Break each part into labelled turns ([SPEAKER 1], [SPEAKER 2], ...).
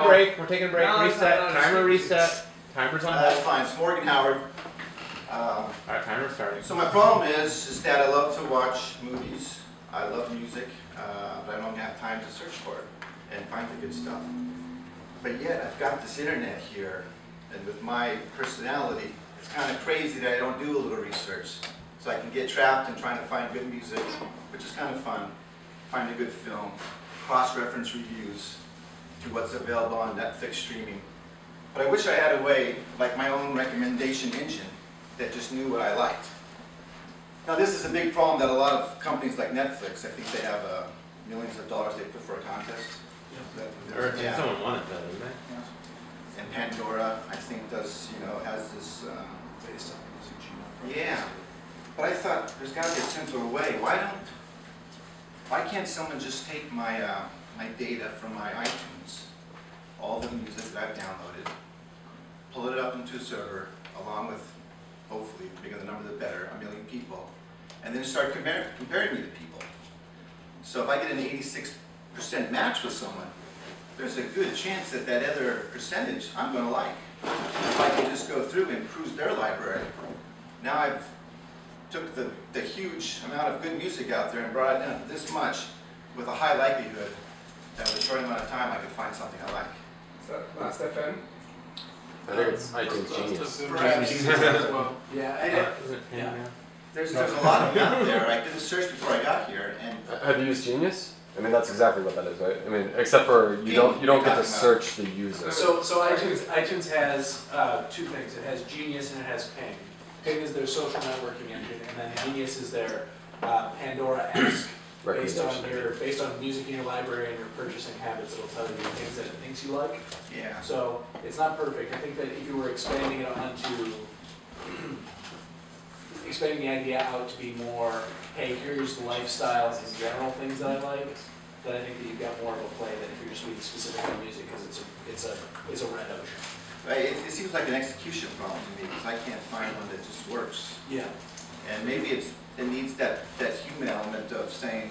[SPEAKER 1] Break. We're taking a break.
[SPEAKER 2] No,
[SPEAKER 1] Reset.
[SPEAKER 2] no,
[SPEAKER 1] Timer reset. Timer's on.
[SPEAKER 3] That's fine. It's Morgan Howard.
[SPEAKER 1] Alright, timer's starting.
[SPEAKER 3] So my problem is that I love to watch movies. I love music, but I don't have time to search for it and find the good stuff. But yet I've got this internet here, and with my personality, it's kind of crazy that I don't do a little research. So I can get trapped in trying to find good music, which is kind of fun. Find a good film, cross-reference reviews to what's available on Netflix streaming. But I wish I had a way, like my own recommendation engine, that just knew what I liked. Now this is a big problem that a lot of companies like Netflix, I think they have millions of dollars they put for a contest.
[SPEAKER 1] Yeah. Someone won it though, didn't they?
[SPEAKER 3] And Pandora, I think, does, has this, yeah. But I thought there's got to be a simpler way. Why can't someone just take my my data from my iTunes, all the music that I've downloaded, pull it up into a server, along with, hopefully, the bigger the number the better, 1 million people, and then start comparing me to people. So if I get an 86% match with someone, there's a good chance that that other percentage I'm going to like. If I can just go through and cruise their library, now I've took the huge amount of good music out there and brought it down to this much with a high likelihood that with a short amount of time I could find something I like.
[SPEAKER 2] Is that last FM?
[SPEAKER 4] I think it's iTunes Genius.
[SPEAKER 3] Perhaps.
[SPEAKER 2] Well,
[SPEAKER 1] Yeah.
[SPEAKER 3] There's a lot of them out there. I did a search before I got here, and
[SPEAKER 4] Have you used Genius? I mean, that's exactly what that is, right? I mean, except for you don't get to search the user.
[SPEAKER 5] So iTunes has two things. It has Genius and it has Ping. Ping is their social networking engine, and then Genius is their Pandora-esque, based on music in your library and your purchasing habits. It'll tell you things that it thinks you like.
[SPEAKER 3] yeah.
[SPEAKER 5] So it's not perfect. I think that if you were expanding it onto expanding the idea out to be more, hey, here's lifestyles and general things that I like, then I think that you've got more of a play than if you're just being specific on music, because it's a red ocean.
[SPEAKER 3] Right, it seems like an execution problem to me because I can't find one that just works.
[SPEAKER 5] Yeah.
[SPEAKER 3] And maybe it needs that human element of saying,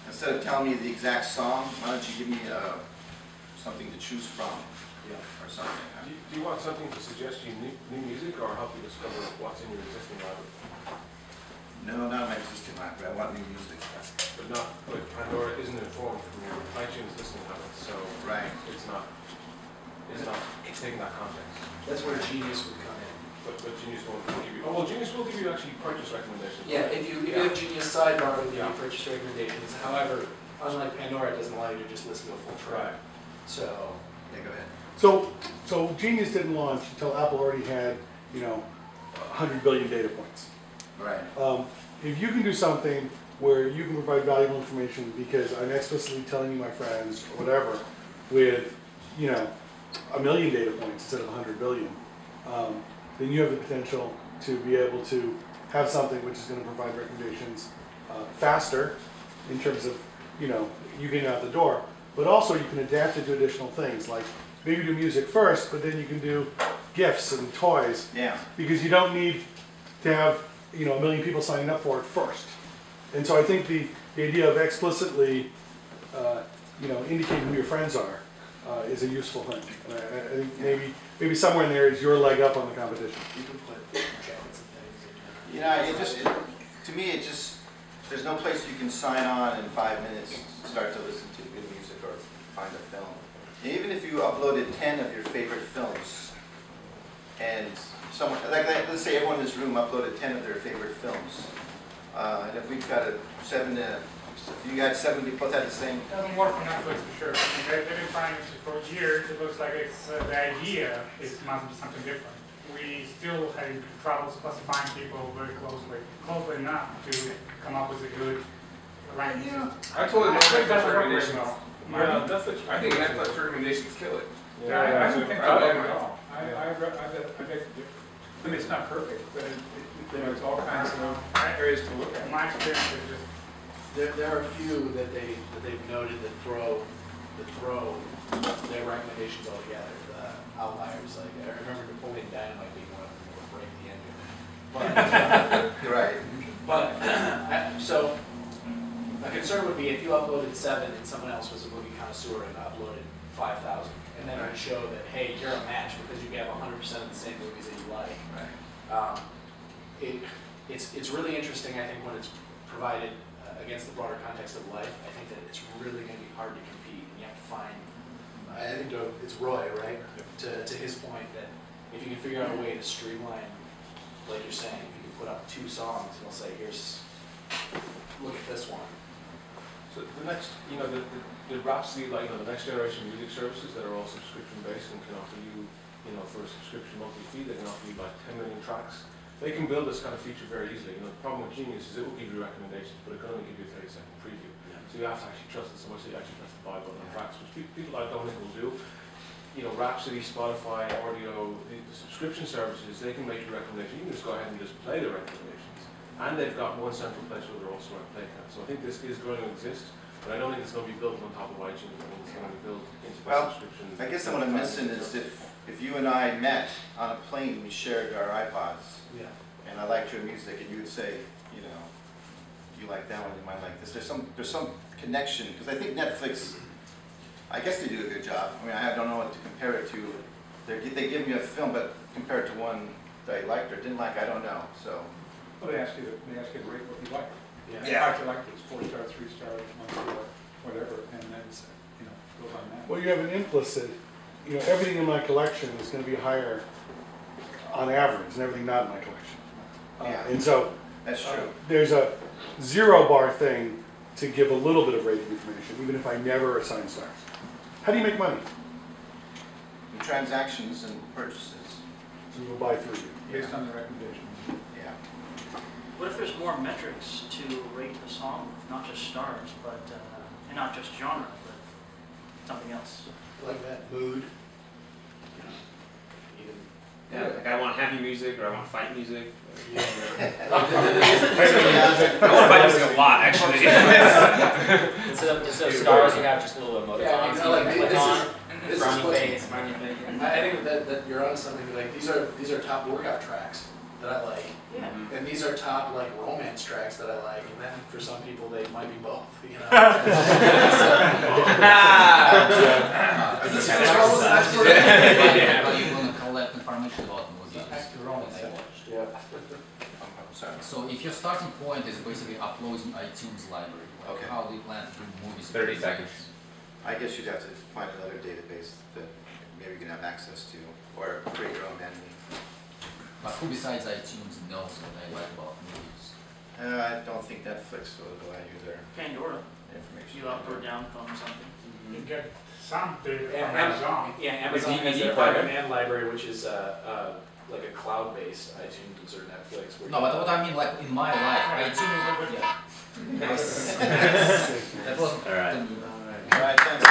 [SPEAKER 3] instead of telling me the exact song, why don't you give me something to choose from, or something.
[SPEAKER 6] Do you want something to suggest you new music or help you discover what's in your existing library?
[SPEAKER 3] No, not my existing library. I want new music.
[SPEAKER 6] But Pandora isn't informed from your iTunes listening habits, so
[SPEAKER 3] Right.
[SPEAKER 6] it's not taking that context.
[SPEAKER 5] That's where Genius would come in.
[SPEAKER 6] But Genius won't give you. Oh well, Genius will give you actually purchase recommendations.
[SPEAKER 5] Yeah, if you have Genius sidebar, it will give you purchase recommendations. However, unlike Pandora, it doesn't allow you to just listen to a full track. So.
[SPEAKER 3] Yeah, go ahead.
[SPEAKER 7] So Genius didn't launch until Apple already had, 100 billion data points.
[SPEAKER 3] Right.
[SPEAKER 7] If you can do something where you can provide valuable information because I'm explicitly telling you my friends or whatever with, 1 million data points instead of 100 billion, then you have the potential to be able to have something which is going to provide recommendations faster in terms of, you getting out the door, but also you can adapt it to additional things like maybe do music first, but then you can do gifts and toys.
[SPEAKER 3] Yeah.
[SPEAKER 7] Because you don't need to have 1 million people signing up for it first. And so I think the idea of explicitly indicating who your friends are is a useful thing. And I think maybe somewhere in there is your leg up on the competition.
[SPEAKER 5] You can put jackets and things in there.
[SPEAKER 3] To me, there's no place you can sign on in 5 minutes, start to listen to good music or find a film. And even if you uploaded 10 of your favorite films, and someone, let's say everyone in this room uploaded 10 of their favorite films, and if we've got you got 7, we both had the same.
[SPEAKER 8] It doesn't work for Netflix for sure. I mean, they've been trying it for years. It looks like it's the idea must be something different. We still having trouble classifying people very closely enough to come up with a good ranking system.
[SPEAKER 2] I totally love Netflix recommendations.
[SPEAKER 8] Yeah,
[SPEAKER 6] Netflix.
[SPEAKER 2] I think Netflix recommendations kill it.
[SPEAKER 8] I don't think
[SPEAKER 2] I love
[SPEAKER 8] so
[SPEAKER 2] it.
[SPEAKER 8] at all. I beg to differ.
[SPEAKER 9] I mean, it's not perfect, but there's all kinds of areas to look at.
[SPEAKER 8] My experience is just
[SPEAKER 5] There are a few that they've noted that throw their recommendations all together. The outliers, like I remember Napoleon Dynamite being one of them that would break the engine. But
[SPEAKER 3] Right.
[SPEAKER 5] but so a concern would be if you uploaded 7 and someone else was a movie connoisseur and uploaded 5,000, and then we show that, hey, you're a match because you have 100% of the same movies that you like.
[SPEAKER 3] Right.
[SPEAKER 5] It's really interesting, I think, when it's provided against the broader context of life. I think that it's really going to be hard to compete, and you have to find. I think it's Roy, right? To his point that if you can figure out a way to streamline, like you're saying, if you can put up 2 songs, and they'll say, here's, look at this one.
[SPEAKER 6] So the next, the Rhapsody, like, the next generation music services that are all subscription based and can offer you, for a subscription monthly fee, they can offer you like 10 million tracks. They can build this kind of feature very easily. The problem with Genius is it will give you recommendations, but it can only give you a 30-second preview. So you have to actually trust it so much that you actually press the buy button on tracks, which people like Dominic will do. Rhapsody, Spotify, Audio, the subscription services, they can make you recommendations. You can just go ahead and just play the recommendations. And they've got one central place where they're also at play count. So I think this is going to exist, but I don't think it's going to be built on top of iTunes. I think it's going to be built into the subscription.
[SPEAKER 3] I guess what I'm missing is if you and I met on a plane, we shared our iPods, and I liked your music, and you would say, you like that one, you might like this. There's some connection, because I think Netflix, I guess they do a good job. I mean, I don't know what to compare it to. They give me a film, but compared to one that I liked or didn't like, I don't know. So.
[SPEAKER 9] Well, they ask you to rate what you like.
[SPEAKER 3] Yeah.
[SPEAKER 9] If you like this, 4 stars, 3 stars, 1 star, whatever, and then goes on that.
[SPEAKER 7] Well, you have an implicit, everything in my collection is going to be higher on average than everything not in my collection. And so
[SPEAKER 3] That's true.
[SPEAKER 7] There's a 0 bar thing to give a little bit of rating information, even if I never assign stars. How do you make money?
[SPEAKER 3] In transactions and purchases.
[SPEAKER 7] So you'll buy through you.
[SPEAKER 9] Based on the recommendation.
[SPEAKER 3] Yeah.
[SPEAKER 10] What if there's more metrics to rate the song, not just stars, but and not just genre, but something else?
[SPEAKER 5] Like that mood.
[SPEAKER 1] Yeah, like I want happy music or I want fight music.
[SPEAKER 5] Yeah.
[SPEAKER 1] I want fight music a lot, actually.
[SPEAKER 11] Instead of stars, you have just a little emoticons.
[SPEAKER 5] Yeah,
[SPEAKER 11] You can click on,
[SPEAKER 5] this is
[SPEAKER 11] frowny
[SPEAKER 5] what-
[SPEAKER 11] face, smiley face.
[SPEAKER 5] I think that you're onto something. Like these are top workout tracks that I like,
[SPEAKER 10] Yeah.
[SPEAKER 5] and these are top like romance tracks that I like, and then for some people they might be both.
[SPEAKER 12] But you want to collect information about movies.
[SPEAKER 5] Yeah.
[SPEAKER 3] Sorry.
[SPEAKER 12] So if your starting point is basically uploading iTunes library,
[SPEAKER 3] Okay.
[SPEAKER 12] how do you plan to do movies?
[SPEAKER 1] 30 seconds.
[SPEAKER 3] I guess you'd have to find another database that maybe you can have access to, or create your own manually.
[SPEAKER 12] But who besides iTunes knows what I like about movies?
[SPEAKER 3] I don't think Netflix will allow you their
[SPEAKER 10] Pandora.
[SPEAKER 3] information.
[SPEAKER 10] You up or down from something.
[SPEAKER 8] You get some data from
[SPEAKER 5] Amazon.
[SPEAKER 8] Amazon.
[SPEAKER 5] Yeah, Amazon has
[SPEAKER 1] DVD
[SPEAKER 5] their
[SPEAKER 1] player.
[SPEAKER 5] on-demand library, which is like a cloud-based iTunes or Netflix. where
[SPEAKER 12] No,
[SPEAKER 5] you-
[SPEAKER 12] but what I mean, like in my life, iTunes. Yeah. That wasn't.
[SPEAKER 1] All right.
[SPEAKER 3] All right, thanks.